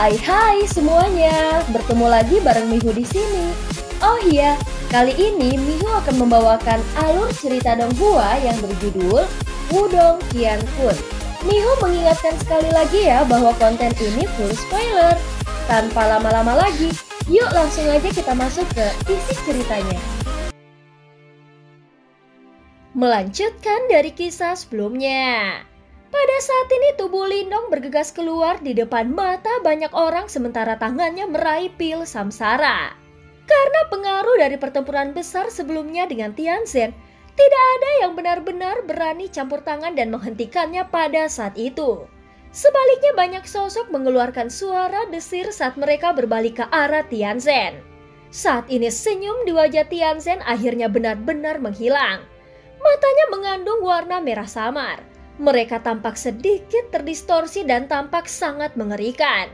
Hai semuanya, bertemu lagi bareng Mihu di sini. Oh iya, kali ini Mihu akan membawakan alur cerita Donghua yang berjudul Wudong Qiankun. Mihu mengingatkan sekali lagi ya bahwa konten ini full spoiler. Tanpa lama-lama lagi, yuk langsung aja kita masuk ke isi ceritanya. Melanjutkan dari kisah sebelumnya. Pada saat ini tubuh Lindong bergegas keluar di depan mata banyak orang sementara tangannya meraih pil samsara. Karena pengaruh dari pertempuran besar sebelumnya dengan Tianzhen, tidak ada yang benar-benar berani campur tangan dan menghentikannya pada saat itu. Sebaliknya banyak sosok mengeluarkan suara desir saat mereka berbalik ke arah Tianzhen. Saat ini senyum di wajah Tianzhen akhirnya benar-benar menghilang. Matanya mengandung warna merah samar. Mereka tampak sedikit terdistorsi dan tampak sangat mengerikan.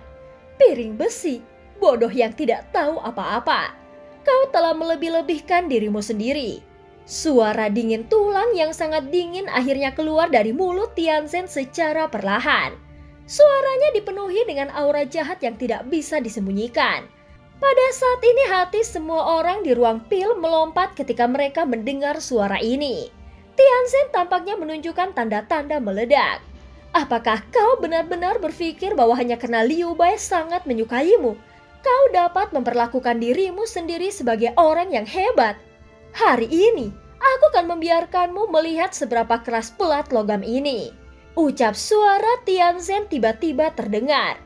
Piring besi, bodoh yang tidak tahu apa-apa. Kau telah melebih-lebihkan dirimu sendiri. Suara dingin tulang yang sangat dingin akhirnya keluar dari mulut Tianzhen secara perlahan. Suaranya dipenuhi dengan aura jahat yang tidak bisa disembunyikan. Pada saat ini hati semua orang di ruang pil melompat ketika mereka mendengar suara ini. Tianzhen tampaknya menunjukkan tanda-tanda meledak. Apakah kau benar-benar berpikir bahwa hanya karena Liu Bai sangat menyukaimu, kau dapat memperlakukan dirimu sendiri sebagai orang yang hebat? Hari ini, aku akan membiarkanmu melihat seberapa keras pelat logam ini. Ucap suara Tianzhen tiba-tiba terdengar.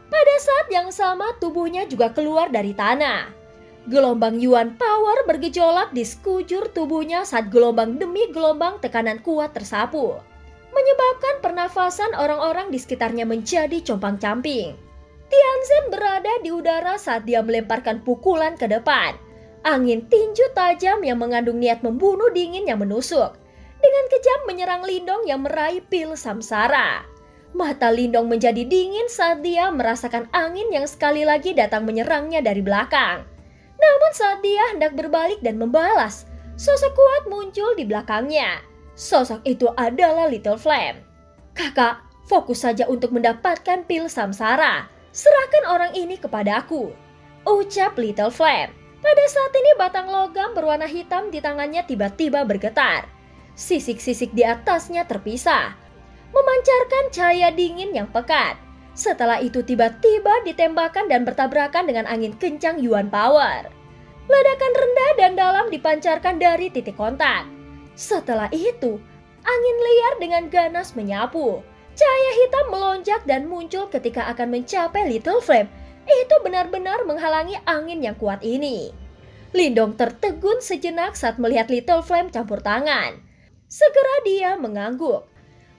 Pada saat yang sama tubuhnya juga keluar dari tanah. Gelombang Yuan Power bergejolak di sekujur tubuhnya saat gelombang demi gelombang tekanan kuat tersapu, menyebabkan pernafasan orang-orang di sekitarnya menjadi compang-camping. Tianzhen berada di udara saat dia melemparkan pukulan ke depan. Angin tinju tajam yang mengandung niat membunuh dingin yang menusuk, dengan kejam menyerang Lindong yang meraih pil samsara. Mata Lindong menjadi dingin saat dia merasakan angin yang sekali lagi datang menyerangnya dari belakang. Namun saat dia hendak berbalik dan membalas, sosok kuat muncul di belakangnya. Sosok itu adalah Little Flame. Kakak, fokus saja untuk mendapatkan pil samsara. Serahkan orang ini kepadaku, ucap Little Flame. Pada saat ini batang logam berwarna hitam di tangannya tiba-tiba bergetar. Sisik-sisik di atasnya terpisah, memancarkan cahaya dingin yang pekat. Setelah itu tiba-tiba ditembakkan dan bertabrakan dengan angin kencang Yuan Power. Ledakan rendah dan dalam dipancarkan dari titik kontak. Setelah itu, angin liar dengan ganas menyapu. Cahaya hitam melonjak dan muncul ketika akan mencapai Little Flame. Itu benar-benar menghalangi angin yang kuat ini. Lindong tertegun sejenak saat melihat Little Flame campur tangan. Segera dia mengangguk.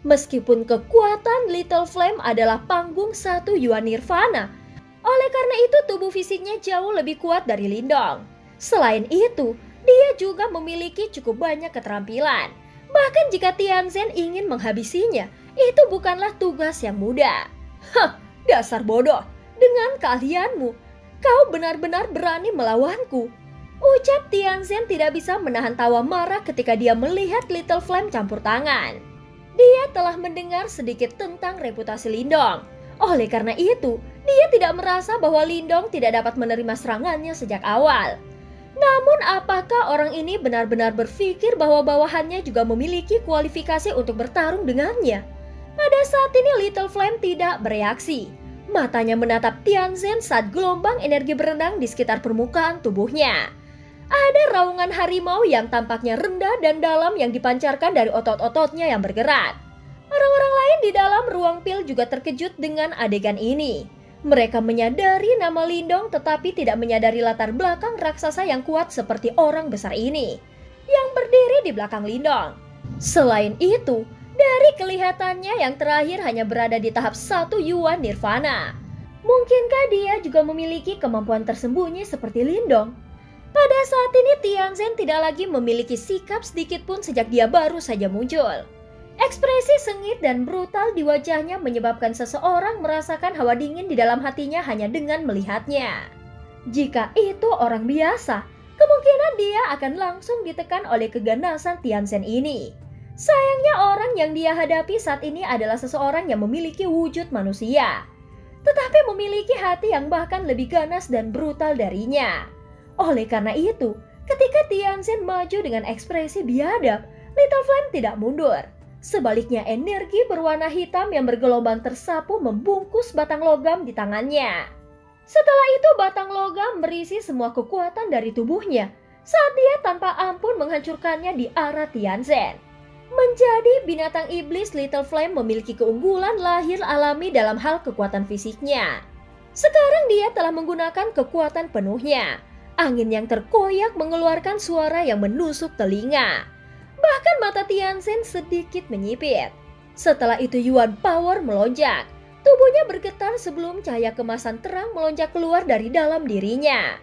Meskipun kekuatan Little Flame adalah panggung satu Yuan Nirvana, oleh karena itu tubuh fisiknya jauh lebih kuat dari Lindong. Selain itu, dia juga memiliki cukup banyak keterampilan. Bahkan jika Tianzhen ingin menghabisinya, itu bukanlah tugas yang mudah. Hah, dasar bodoh, dengan keahlianmu, kau benar-benar berani melawanku. Ucap Tianzhen tidak bisa menahan tawa marah ketika dia melihat Little Flame campur tangan. Dia telah mendengar sedikit tentang reputasi Lindong. Oleh karena itu, dia tidak merasa bahwa Lindong tidak dapat menerima serangannya sejak awal. Namun apakah orang ini benar-benar berpikir bahwa bawahannya juga memiliki kualifikasi untuk bertarung dengannya? Pada saat ini Little Flame tidak bereaksi. Matanya menatap Tianzhen saat gelombang energi berenang di sekitar permukaan tubuhnya. Ada raungan harimau yang tampaknya rendah dan dalam yang dipancarkan dari otot-ototnya yang bergerak. Orang-orang lain di dalam ruang pil juga terkejut dengan adegan ini. Mereka menyadari nama Lindong tetapi tidak menyadari latar belakang raksasa yang kuat seperti orang besar ini yang berdiri di belakang Lindong. Selain itu, dari kelihatannya yang terakhir hanya berada di tahap 1 Yuan Nirvana. Mungkinkah dia juga memiliki kemampuan tersembunyi seperti Lindong? Pada saat ini Tianzhen tidak lagi memiliki sikap sedikit pun sejak dia baru saja muncul. Ekspresi sengit dan brutal di wajahnya menyebabkan seseorang merasakan hawa dingin di dalam hatinya hanya dengan melihatnya. Jika itu orang biasa, kemungkinan dia akan langsung ditekan oleh keganasan Tianzhen ini. Sayangnya orang yang dia hadapi saat ini adalah seseorang yang memiliki wujud manusia. tetapi memiliki hati yang bahkan lebih ganas dan brutal darinya. Oleh karena itu, ketika Tianzhen maju dengan ekspresi biadab, Little Flame tidak mundur. Sebaliknya, energi berwarna hitam yang bergelombang tersapu membungkus batang logam di tangannya. Setelah itu, batang logam berisi semua kekuatan dari tubuhnya saat dia tanpa ampun menghancurkannya di arah Tianzhen. Menjadi binatang iblis, Little Flame memiliki keunggulan lahir alami dalam hal kekuatan fisiknya. Sekarang dia telah menggunakan kekuatan penuhnya. Angin yang terkoyak mengeluarkan suara yang menusuk telinga. Bahkan mata Tianzhen sedikit menyipit. Setelah itu Yuan Power melonjak. Tubuhnya bergetar sebelum cahaya kemasan terang melonjak keluar dari dalam dirinya.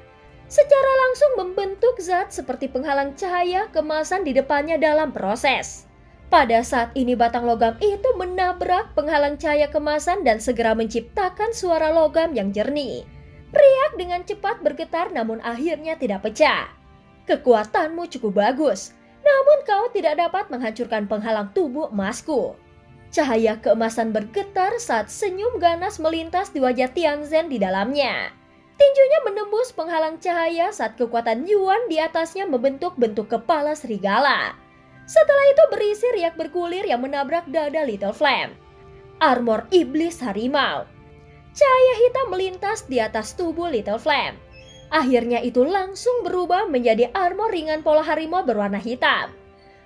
Secara langsung membentuk zat seperti penghalang cahaya kemasan di depannya dalam proses. Pada saat ini batang logam itu menabrak penghalang cahaya kemasan dan segera menciptakan suara logam yang jernih. Riak dengan cepat bergetar namun akhirnya tidak pecah. Kekuatanmu cukup bagus. Namun kau tidak dapat menghancurkan penghalang tubuh emasku. Cahaya keemasan bergetar saat senyum ganas melintas di wajah Tianzhen di dalamnya. Tinjunya menembus penghalang cahaya saat kekuatan Yuan di atasnya membentuk bentuk kepala serigala. Setelah itu berisi riak bergulir yang menabrak dada Little Flame. Armor iblis harimau. Cahaya hitam melintas di atas tubuh Little Flame. Akhirnya itu langsung berubah menjadi armor ringan pola harimau berwarna hitam.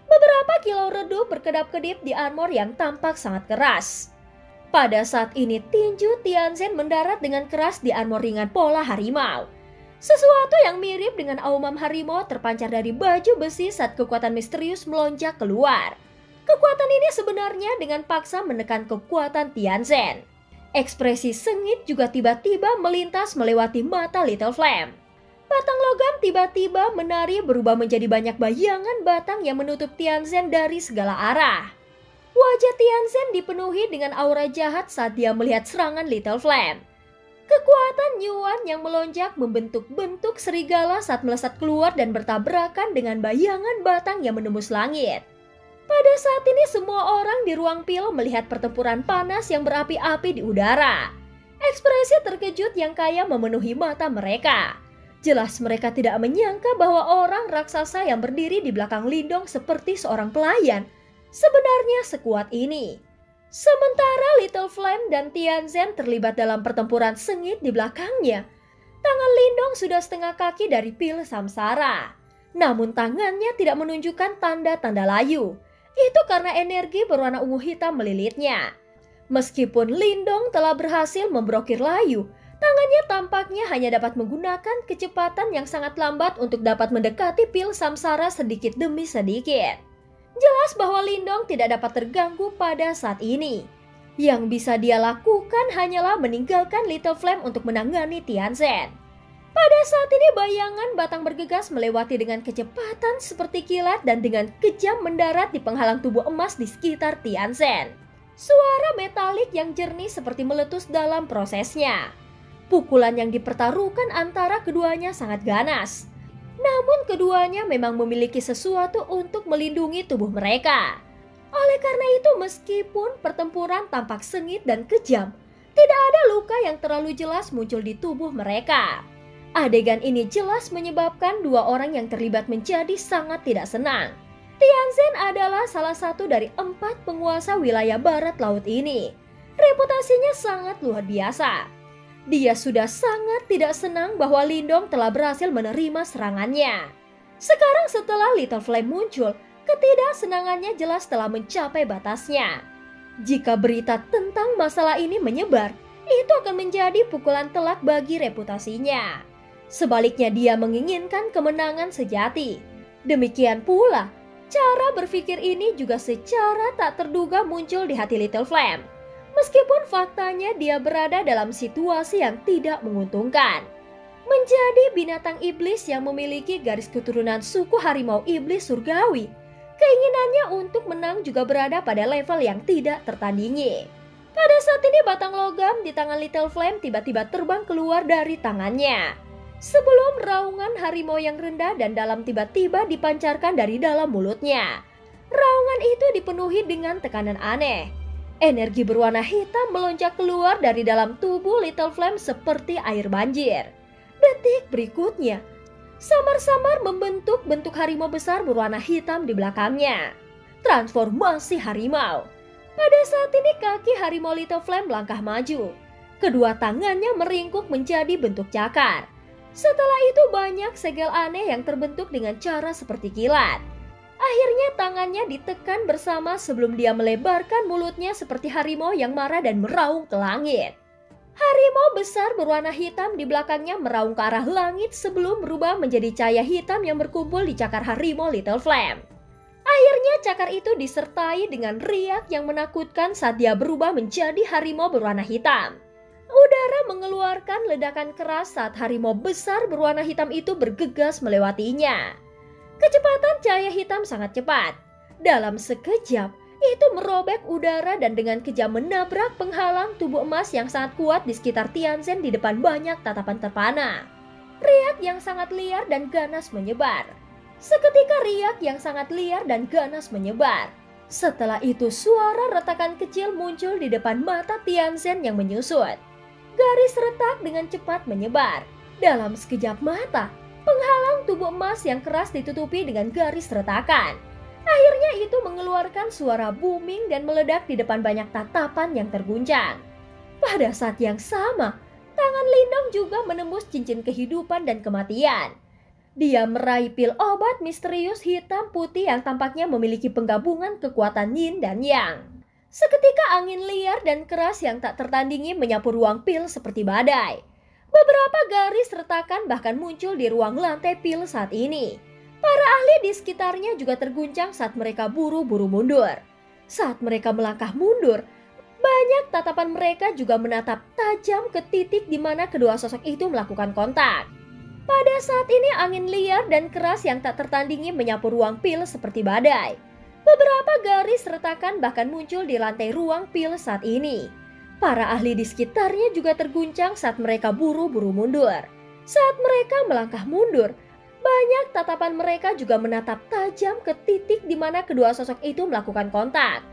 Beberapa kilau redup berkedap-kedip di armor yang tampak sangat keras. Pada saat ini tinju Tianzhen mendarat dengan keras di armor ringan pola harimau. Sesuatu yang mirip dengan aumam harimau terpancar dari baju besi saat kekuatan misterius melonjak keluar. Kekuatan ini sebenarnya dengan paksa menekan kekuatan Tianzhen. Ekspresi sengit juga tiba-tiba melintas melewati mata Little Flame. Batang logam tiba-tiba menari berubah menjadi banyak bayangan batang yang menutup Tianzhen dari segala arah. Wajah Tianzhen dipenuhi dengan aura jahat saat dia melihat serangan Little Flame. Kekuatan Yuan yang melonjak membentuk bentuk serigala saat melesat keluar dan bertabrakan dengan bayangan batang yang menembus langit. Pada saat ini semua orang di ruang pil melihat pertempuran panas yang berapi-api di udara. Ekspresi terkejut yang kaya memenuhi mata mereka. Jelas mereka tidak menyangka bahwa orang raksasa yang berdiri di belakang Lindong seperti seorang pelayan sebenarnya sekuat ini. Sementara Little Flame dan Tianzhen terlibat dalam pertempuran sengit di belakangnya. Tangan Lindong sudah setengah kaki dari pil samsara. Namun tangannya tidak menunjukkan tanda-tanda layu. Itu karena energi berwarna ungu hitam melilitnya. Meskipun Lindong telah berhasil memblokir layu, tangannya tampaknya hanya dapat menggunakan kecepatan yang sangat lambat untuk dapat mendekati pil samsara sedikit demi sedikit. Jelas bahwa Lindong tidak dapat terganggu pada saat ini. Yang bisa dia lakukan hanyalah meninggalkan Little Flame untuk menangani Tianzhen. Pada saat ini bayangan batang bergegas melewati dengan kecepatan seperti kilat dan dengan kejam mendarat di penghalang tubuh emas di sekitar Tianzhen. Suara metalik yang jernih seperti meletus dalam prosesnya. Pukulan yang dipertaruhkan antara keduanya sangat ganas. Namun keduanya memang memiliki sesuatu untuk melindungi tubuh mereka. Oleh karena itu meskipun pertempuran tampak sengit dan kejam, tidak ada luka yang terlalu jelas muncul di tubuh mereka. Adegan ini jelas menyebabkan dua orang yang terlibat menjadi sangat tidak senang. Tianzhen adalah salah satu dari 4 penguasa wilayah barat laut ini. Reputasinya sangat luar biasa. Dia sudah sangat tidak senang bahwa Lindong telah berhasil menerima serangannya. Sekarang setelah Little Flame muncul, ketidaksenangannya jelas telah mencapai batasnya. Jika berita tentang masalah ini menyebar, itu akan menjadi pukulan telak bagi reputasinya. Sebaliknya dia menginginkan kemenangan sejati. Demikian pula, cara berpikir ini juga secara tak terduga muncul di hati Little Flame. Meskipun faktanya dia berada dalam situasi yang tidak menguntungkan. Menjadi binatang iblis yang memiliki garis keturunan suku harimau iblis surgawi, keinginannya untuk menang juga berada pada level yang tidak tertandingi. Pada saat ini batang logam di tangan Little Flame tiba-tiba terbang keluar dari tangannya. Sebelum raungan harimau yang rendah dan dalam tiba-tiba dipancarkan dari dalam mulutnya. Raungan itu dipenuhi dengan tekanan aneh. Energi berwarna hitam melonjak keluar dari dalam tubuh Little Flame seperti air banjir. Detik berikutnya, samar-samar membentuk bentuk harimau besar berwarna hitam di belakangnya. Transformasi harimau. Pada saat ini kaki harimau Little Flame melangkah maju. Kedua tangannya meringkuk menjadi bentuk cakar. Setelah itu banyak segel aneh yang terbentuk dengan cara seperti kilat. Akhirnya tangannya ditekan bersama sebelum dia melebarkan mulutnya seperti harimau yang marah dan meraung ke langit. Harimau besar berwarna hitam di belakangnya meraung ke arah langit sebelum berubah menjadi cahaya hitam yang berkumpul di cakar harimau Little Flame. Akhirnya cakar itu disertai dengan riak yang menakutkan saat dia berubah menjadi harimau berwarna hitam. Udara mengeluarkan ledakan keras saat harimau besar berwarna hitam itu bergegas melewatinya. Kecepatan cahaya hitam sangat cepat. Dalam sekejap, itu merobek udara dan dengan kejam menabrak penghalang tubuh emas yang sangat kuat di sekitar Tianzhen di depan banyak tatapan terpana. Riak yang sangat liar dan ganas menyebar. Seketika riak yang sangat liar dan ganas menyebar. Setelah itu suara retakan kecil muncul di depan mata Tianzhen yang menyusut. Garis retak dengan cepat menyebar. Dalam sekejap mata, penghalang tubuh emas yang keras ditutupi dengan garis retakan. Akhirnya itu mengeluarkan suara booming dan meledak di depan banyak tatapan yang terguncang. Pada saat yang sama, tangan Lindong juga menembus cincin kehidupan dan kematian. Dia meraih pil obat misterius hitam putih yang tampaknya memiliki penggabungan kekuatan yin dan yang. Seketika angin liar dan keras yang tak tertandingi menyapu ruang pil seperti badai. Beberapa garis retakan bahkan muncul di ruang lantai pil saat ini. Para ahli di sekitarnya juga terguncang saat mereka buru-buru mundur. Saat mereka melangkah mundur, banyak tatapan mereka juga menatap tajam ke titik di mana kedua sosok itu melakukan kontak. Pada saat ini angin liar dan keras yang tak tertandingi menyapu ruang pil seperti badai. Beberapa garis retakan bahkan muncul di lantai ruang pil saat ini. Para ahli di sekitarnya juga terguncang saat mereka buru-buru mundur. Saat mereka melangkah mundur, banyak tatapan mereka juga menatap tajam ke titik di mana kedua sosok itu melakukan kontak.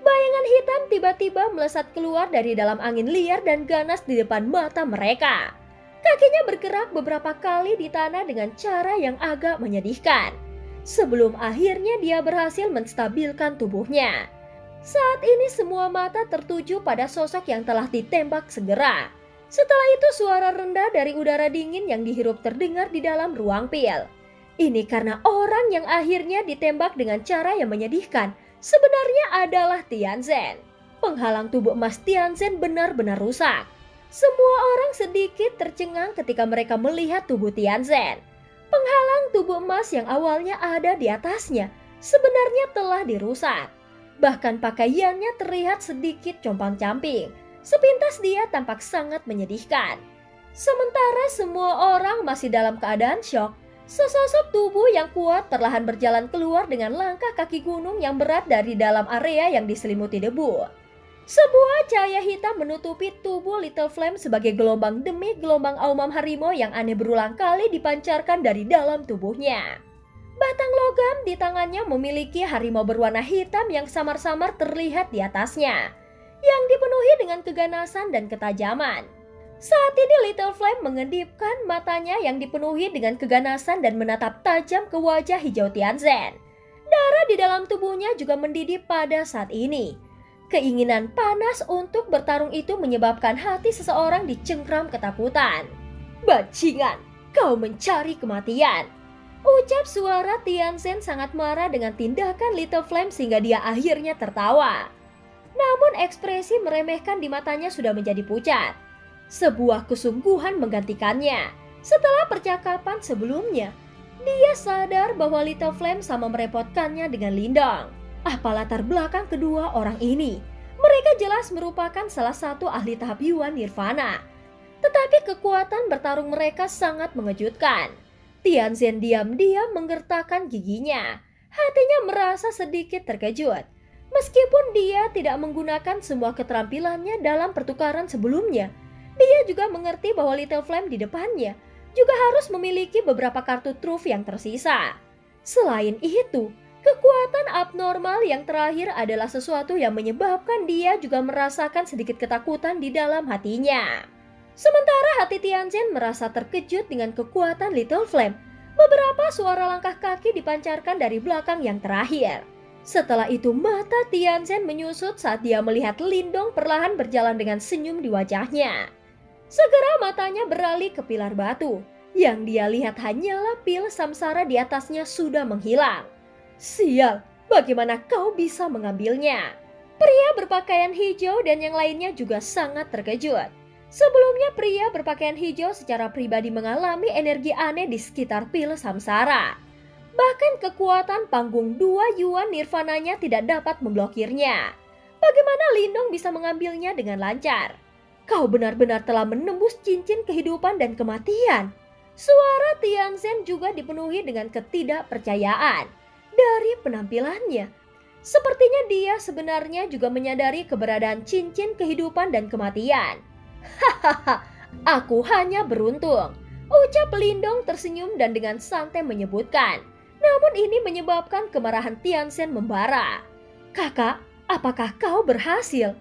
Bayangan hitam tiba-tiba melesat keluar dari dalam angin liar dan ganas di depan mata mereka. Kakinya bergerak beberapa kali di tanah dengan cara yang agak menyedihkan. Sebelum akhirnya dia berhasil menstabilkan tubuhnya. Saat ini semua mata tertuju pada sosok yang telah ditembak segera. Setelah itu suara rendah dari udara dingin yang dihirup terdengar di dalam ruang pil. Ini karena orang yang akhirnya ditembak dengan cara yang menyedihkan sebenarnya adalah Tianzhen. Penghalang tubuh emas Tianzhen benar-benar rusak. Semua orang sedikit tercengang ketika mereka melihat tubuh Tianzhen. Penghalang tubuh emas yang awalnya ada di atasnya sebenarnya telah dirusak. Bahkan pakaiannya terlihat sedikit compang-camping. Sepintas dia tampak sangat menyedihkan. Sementara semua orang masih dalam keadaan syok, sesosok tubuh yang kuat perlahan berjalan keluar dengan langkah kaki gunung yang berat dari dalam area yang diselimuti debu. Sebuah cahaya hitam menutupi tubuh Little Flame sebagai gelombang demi gelombang aumam harimau yang aneh berulang kali dipancarkan dari dalam tubuhnya. Batang logam di tangannya memiliki harimau berwarna hitam yang samar-samar terlihat di atasnya, yang dipenuhi dengan keganasan dan ketajaman. Saat ini Little Flame mengedipkan matanya yang dipenuhi dengan keganasan dan menatap tajam ke wajah hijau Tianzhen. Darah di dalam tubuhnya juga mendidih pada saat ini. Keinginan panas untuk bertarung itu menyebabkan hati seseorang dicengkram ketakutan. Bajingan, kau mencari kematian. Ucap suara Tianzhen sangat marah dengan tindakan Little Flame sehingga dia akhirnya tertawa. Namun ekspresi meremehkan di matanya sudah menjadi pucat. Sebuah kesungguhan menggantikannya. Setelah percakapan sebelumnya, dia sadar bahwa Little Flame sama merepotkannya dengan Lindong. Apa latar belakang kedua orang ini? Mereka jelas merupakan salah satu ahli tahap Yuan Nirvana. Tetapi kekuatan bertarung mereka sangat mengejutkan. Tianzhen diam-diam menggertakkan giginya. Hatinya merasa sedikit terkejut. Meskipun dia tidak menggunakan semua keterampilannya dalam pertukaran sebelumnya, dia juga mengerti bahwa Little Flame di depannya juga harus memiliki beberapa kartu truf yang tersisa. Selain itu, Kekuatan abnormal yang terakhir adalah sesuatu yang menyebabkan dia juga merasakan sedikit ketakutan di dalam hatinya. Sementara hati Tianzhen merasa terkejut dengan kekuatan Little Flame, beberapa suara langkah kaki dipancarkan dari belakang yang terakhir. Setelah itu mata Tianzhen menyusut saat dia melihat Lindong perlahan berjalan dengan senyum di wajahnya. Segera matanya beralih ke pilar batu. Yang dia lihat hanyalah pil samsara di atasnya sudah menghilang. Sial, bagaimana kau bisa mengambilnya? Pria berpakaian hijau dan yang lainnya juga sangat terkejut. Sebelumnya pria berpakaian hijau secara pribadi mengalami energi aneh di sekitar pil samsara. Bahkan kekuatan panggung 2 Yuan Nirvananya tidak dapat memblokirnya. Bagaimana Lindong bisa mengambilnya dengan lancar? Kau benar-benar telah menembus cincin kehidupan dan kematian. Suara Tianzhen juga dipenuhi dengan ketidakpercayaan. Dari penampilannya, sepertinya dia sebenarnya juga menyadari keberadaan cincin kehidupan dan kematian. Hahaha, aku hanya beruntung, ucap Lindong tersenyum dan dengan santai menyebutkan. Namun ini menyebabkan kemarahan Tianzhen membara. Kakak, apakah kau berhasil?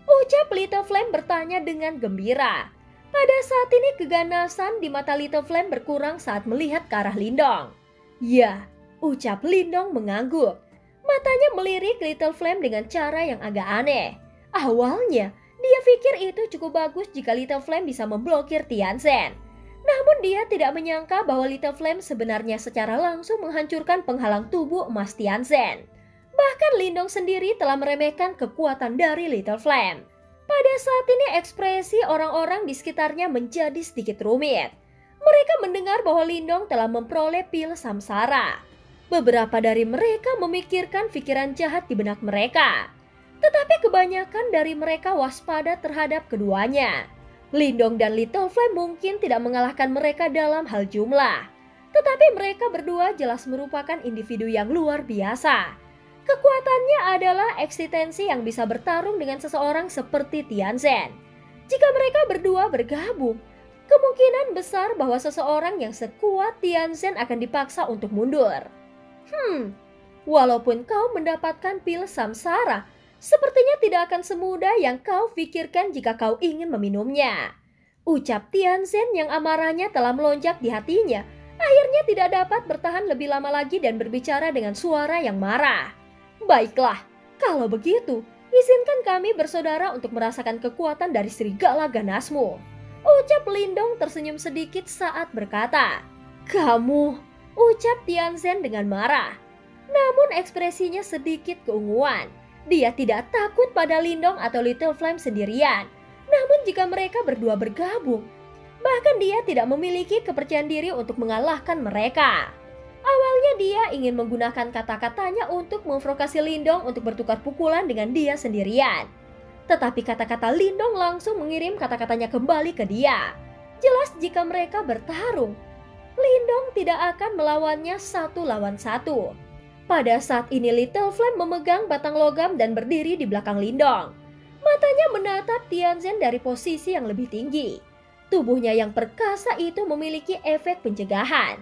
Ucap Little Flame bertanya dengan gembira. Pada saat ini keganasan di mata Little Flame berkurang saat melihat ke arah Lindong. Ya, ucap Lindong mengangguk. Matanya melirik Little Flame dengan cara yang agak aneh. Awalnya, dia pikir itu cukup bagus jika Little Flame bisa memblokir Tianzhen. Namun dia tidak menyangka bahwa Little Flame sebenarnya secara langsung menghancurkan penghalang tubuh emas Tianzhen. Bahkan Lindong sendiri telah meremehkan kekuatan dari Little Flame. Pada saat ini ekspresi orang-orang di sekitarnya menjadi sedikit rumit. Mereka mendengar bahwa Lindong telah memperoleh pil samsara. Beberapa dari mereka memikirkan pikiran jahat di benak mereka. Tetapi kebanyakan dari mereka waspada terhadap keduanya. Lindong dan Little Flame mungkin tidak mengalahkan mereka dalam hal jumlah. Tetapi mereka berdua jelas merupakan individu yang luar biasa. Kekuatannya adalah eksistensi yang bisa bertarung dengan seseorang seperti Tianzhen. Jika mereka berdua bergabung, kemungkinan besar bahwa seseorang yang sekuat Tianzhen akan dipaksa untuk mundur. Walaupun kau mendapatkan pil samsara, sepertinya tidak akan semudah yang kau pikirkan jika kau ingin meminumnya. Ucap Tianzhen yang amarahnya telah melonjak di hatinya, akhirnya tidak dapat bertahan lebih lama lagi dan berbicara dengan suara yang marah. Baiklah, kalau begitu, izinkan kami bersaudara untuk merasakan kekuatan dari serigala ganasmu. Ucap Lindong tersenyum sedikit saat berkata. Kamu, ucap Tianzhen dengan marah. Namun ekspresinya sedikit keunguan. Dia tidak takut pada Lindong atau Little Flame sendirian. Namun jika mereka berdua bergabung, bahkan dia tidak memiliki kepercayaan diri untuk mengalahkan mereka. Awalnya dia ingin menggunakan kata-katanya untuk memprovokasi Lindong untuk bertukar pukulan dengan dia sendirian. Tetapi kata-kata Lindong langsung mengirim kata-katanya kembali ke dia. Jelas jika mereka bertarung, Lindong tidak akan melawannya 1 lawan 1. Pada saat ini Little Flame memegang batang logam dan berdiri di belakang Lindong. Matanya menatap Tianzhen dari posisi yang lebih tinggi. Tubuhnya yang perkasa itu memiliki efek pencegahan.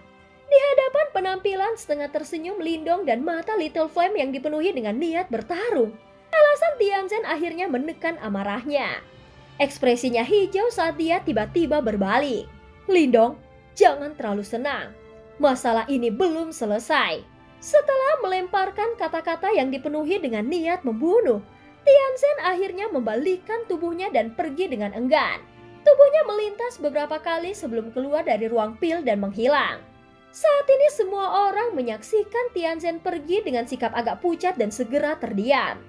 Di hadapan penampilan setengah tersenyum Lindong dan mata Little Flame yang dipenuhi dengan niat bertarung, alasan Tianzhen akhirnya menekan amarahnya. Ekspresinya hijau saat dia tiba-tiba berbalik. Lindong, jangan terlalu senang. Masalah ini belum selesai. Setelah melemparkan kata-kata yang dipenuhi dengan niat membunuh, Tianzhen akhirnya membalikkan tubuhnya dan pergi dengan enggan. Tubuhnya melintas beberapa kali sebelum keluar dari ruang pil dan menghilang. Saat ini semua orang menyaksikan Tianzhen pergi dengan sikap agak pucat dan segera terdiam.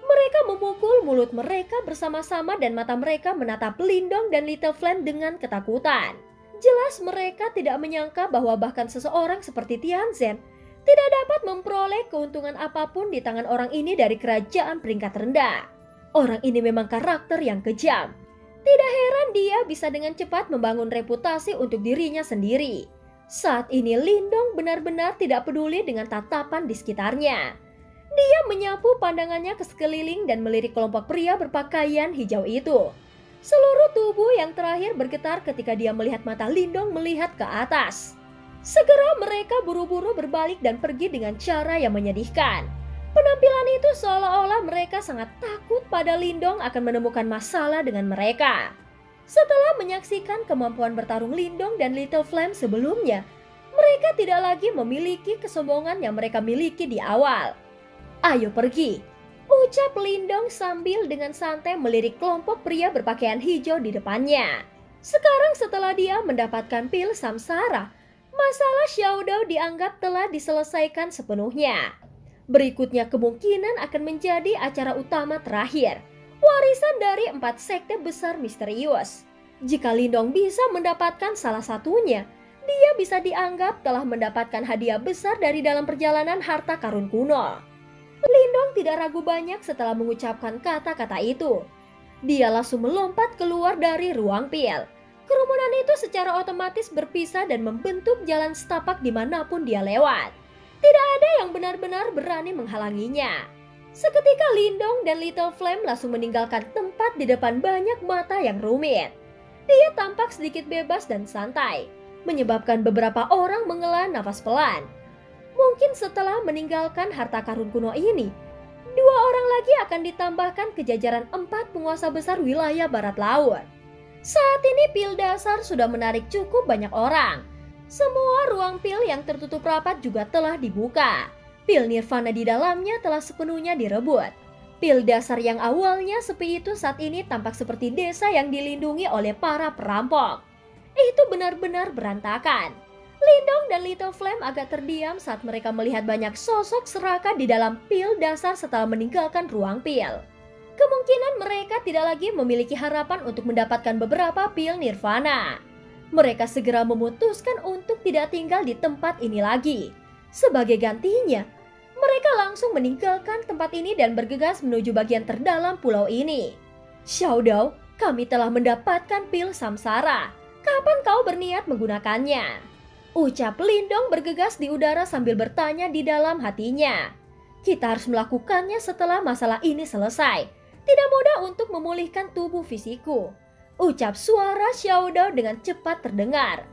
Mereka memukul mulut mereka bersama-sama dan mata mereka menatap Lindong dan Little Flame dengan ketakutan. Jelas mereka tidak menyangka bahwa bahkan seseorang seperti Tianzhen tidak dapat memperoleh keuntungan apapun di tangan orang ini dari kerajaan peringkat rendah. Orang ini memang karakter yang kejam. Tidak heran dia bisa dengan cepat membangun reputasi untuk dirinya sendiri. Saat ini Lindong benar-benar tidak peduli dengan tatapan di sekitarnya. Dia menyapu pandangannya ke sekeliling dan melirik kelompok pria berpakaian hijau itu. Seluruh tubuh yang terakhir bergetar ketika dia melihat mata Lindong melihat ke atas. Segera mereka buru-buru berbalik dan pergi dengan cara yang menyedihkan. Penampilan itu seolah-olah mereka sangat takut pada Lindong akan menemukan masalah dengan mereka. Setelah menyaksikan kemampuan bertarung Lindong dan Little Flame sebelumnya, mereka tidak lagi memiliki kesombongan yang mereka miliki di awal. "Ayo pergi," ucap Lindong sambil dengan santai melirik kelompok pria berpakaian hijau di depannya. Sekarang setelah dia mendapatkan pil samsara, masalah Xiaodao dianggap telah diselesaikan sepenuhnya. Berikutnya kemungkinan akan menjadi acara utama terakhir, warisan dari 4 sekte besar misterius. Jika Lindong bisa mendapatkan salah satunya, dia bisa dianggap telah mendapatkan hadiah besar dari dalam perjalanan harta karun kuno. Lindong tidak ragu banyak setelah mengucapkan kata-kata itu. Dia langsung melompat keluar dari ruang pil. Kerumunan itu secara otomatis berpisah dan membentuk jalan setapak dimanapun dia lewat. Tidak ada yang benar-benar berani menghalanginya. Seketika Lindong dan Little Flame langsung meninggalkan tempat di depan banyak mata yang rumit. Dia tampak sedikit bebas dan santai, menyebabkan beberapa orang menghela nafas pelan. Mungkin setelah meninggalkan harta karun kuno ini, 2 orang lagi akan ditambahkan ke jajaran 4 penguasa besar wilayah barat laut. Saat ini pil dasar sudah menarik cukup banyak orang. Semua ruang pil yang tertutup rapat juga telah dibuka. Pil nirvana di dalamnya telah sepenuhnya direbut. Pil dasar yang awalnya sepi itu saat ini tampak seperti desa yang dilindungi oleh para perampok. Itu benar-benar berantakan. Lindong dan Little Flame agak terdiam saat mereka melihat banyak sosok serakah di dalam pil dasar setelah meninggalkan ruang pil. Kemungkinan mereka tidak lagi memiliki harapan untuk mendapatkan beberapa pil nirvana. Mereka segera memutuskan untuk tidak tinggal di tempat ini lagi. Sebagai gantinya, mereka langsung meninggalkan tempat ini dan bergegas menuju bagian terdalam pulau ini. "Xiaodao, kami telah mendapatkan pil samsara. Kapan kau berniat menggunakannya?" ucap Lindong bergegas di udara sambil bertanya di dalam hatinya. "Kita harus melakukannya setelah masalah ini selesai. Tidak mudah untuk memulihkan tubuh fisikku," ucap suara Xiaodao dengan cepat terdengar.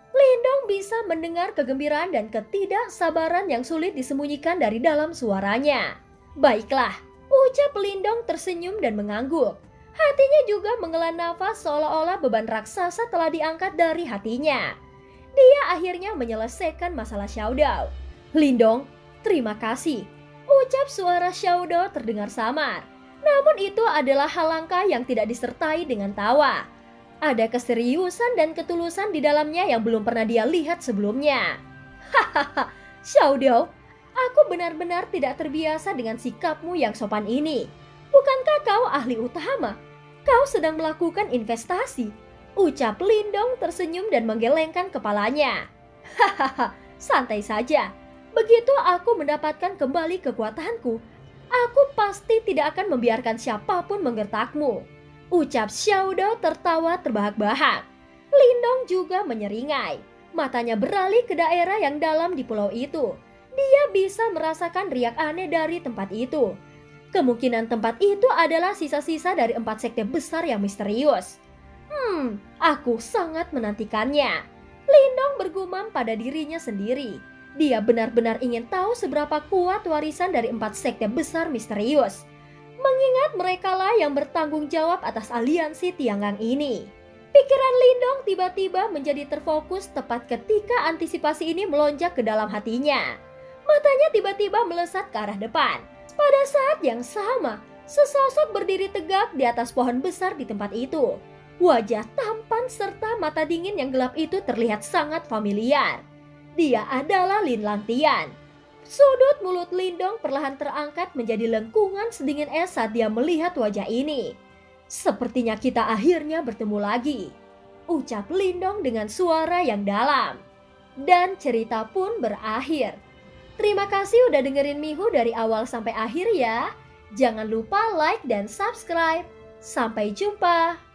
Lindong bisa mendengar kegembiraan dan ketidaksabaran yang sulit disembunyikan dari dalam suaranya. "Baiklah," ucap Lindong tersenyum dan mengangguk. Hatinya juga menghela nafas seolah-olah beban raksasa telah diangkat dari hatinya. Dia akhirnya menyelesaikan masalah Xiaodao. "Lindong, terima kasih," ucap suara Xiaodao terdengar samar. Namun itu adalah hal langka yang tidak disertai dengan tawa. Ada keseriusan dan ketulusan di dalamnya yang belum pernah dia lihat sebelumnya. "Hahaha, Xiaodao, aku benar-benar tidak terbiasa dengan sikapmu yang sopan ini. Bukankah kau ahli utama? Kau sedang melakukan investasi," ucap Lindong tersenyum dan menggelengkan kepalanya. "Hahaha, santai saja. Begitu aku mendapatkan kembali kekuatanku, aku pasti tidak akan membiarkan siapapun menggertakmu," ucap Xiaodao tertawa terbahak-bahak. Lindong juga menyeringai. Matanya beralih ke daerah yang dalam di pulau itu. Dia bisa merasakan riak aneh dari tempat itu. Kemungkinan tempat itu adalah sisa-sisa dari 4 sekte besar yang misterius. Aku sangat menantikannya." Lindong bergumam pada dirinya sendiri. Dia benar-benar ingin tahu seberapa kuat warisan dari 4 sekte besar misterius. Mengingat merekalah yang bertanggung jawab atas aliansi Tianggang ini. Pikiran Lindong tiba-tiba menjadi terfokus tepat ketika antisipasi ini melonjak ke dalam hatinya. Matanya tiba-tiba melesat ke arah depan. Pada saat yang sama, sesosok berdiri tegak di atas pohon besar di tempat itu. Wajah tampan serta mata dingin yang gelap itu terlihat sangat familiar. Dia adalah Lin Langtian. Sudut mulut Lindong perlahan terangkat menjadi lengkungan sedingin es saat dia melihat wajah ini. "Sepertinya kita akhirnya bertemu lagi," ucap Lindong dengan suara yang dalam. Dan cerita pun berakhir. Terima kasih udah dengerin Mihu dari awal sampai akhir ya. Jangan lupa like dan subscribe. Sampai jumpa.